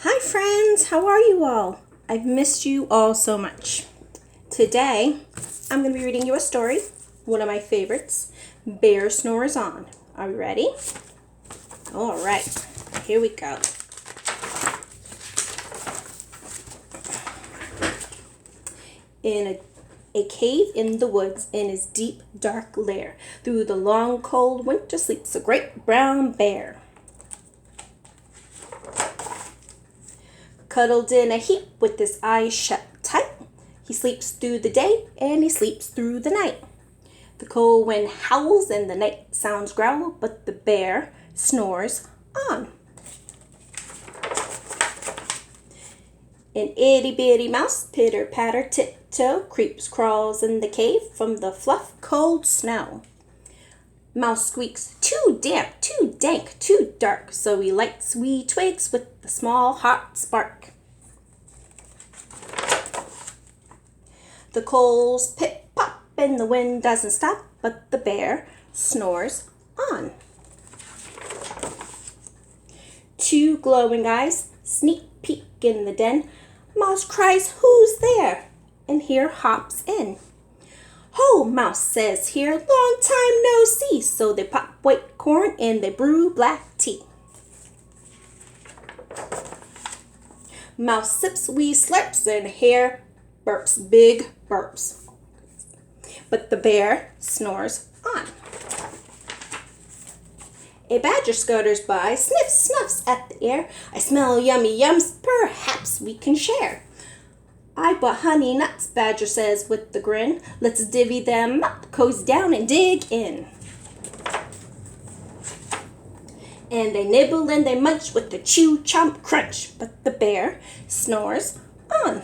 Hi friends, how are you all? I've missed you all so much. Today, I'm going to be reading you a story, one of my favorites, Bear Snores On. Are you ready? All right, here we go. In a cave in the woods, in his deep, dark lair, through the long, cold winter sleeps a great brown bear. Cuddled in a heap with his eyes shut tight, he sleeps through the day and he sleeps through the night. The cold wind howls and the night sounds growl, but the bear snores on. An itty-bitty mouse, pitter-patter, tiptoe, creeps, crawls in the cave from the fluff, cold snow. Mouse squeaks, too damp, too dank, too dark, so he lights wee twigs with the small hot spark. The coals pip-pop and the wind doesn't stop, but the bear snores on. Two glowing eyes sneak peek in the den. Mouse cries, "Who's there?" and here hops in. "Ho," Mouse says here, "long time no see." So they pop white corn and they brew black tea. Mouse sips wee slurps and hare burps big burps. But the bear snores on. A badger scutters by, sniffs, snuffs at the air. "I smell yummy yums, perhaps we can share." "I bought honey nuts," Badger says with the grin. "Let's divvy them up, cozy down and dig in." And they nibble and they munch with the chew, chomp, crunch. But the bear snores on.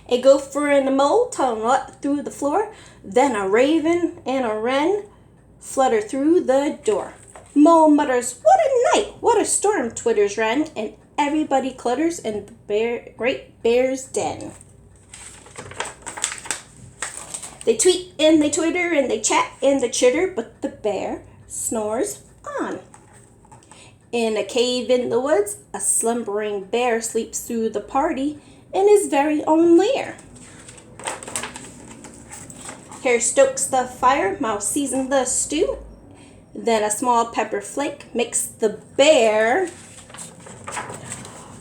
A gopher and a mole tunnel up through the floor. Then a raven and a wren flutter through the door. Mole mutters, "What a night, what a storm," twitters wren, and everybody clutters in the great bear's den. They tweet and they twitter and they chat and they chitter, but the bear snores on. In a cave in the woods, a slumbering bear sleeps through the party in his very own lair. Hare stokes the fire, Mouse seasons the stew, then a small pepper flake makes the bear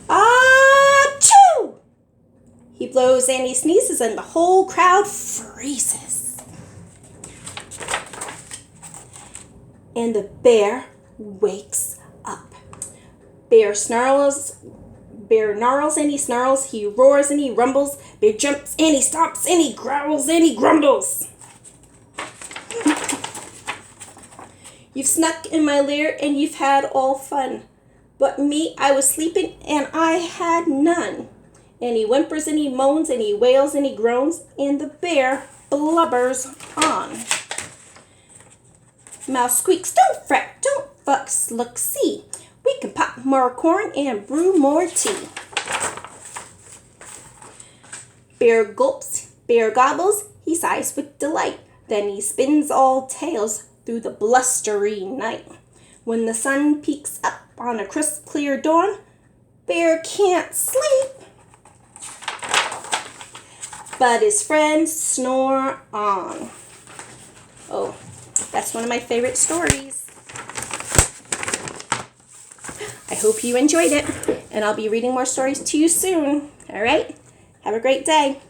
achoo! He blows and he sneezes and the whole crowd freezes. And the bear wakes up. Bear gnarls and he snarls, he roars and he rumbles, bear jumps and he stomps and he growls and he grumbles. You've snuck in my lair and you've had all fun, but me, I was sleeping and I had none. And he whimpers and he moans and he wails and he groans, and the bear blubbers on. Mouse squeaks, "Don't fret, don't fuss, look, see. We can pop more corn and brew more tea." Bear gulps, bear gobbles, he sighs with delight. Then he spins all tales through the blustery night. When the sun peeks up on a crisp, clear dawn, bear can't sleep, but his friends snore on. Oh, that's one of my favorite stories. I hope you enjoyed it, and I'll be reading more stories to you soon. All right? Have a great day.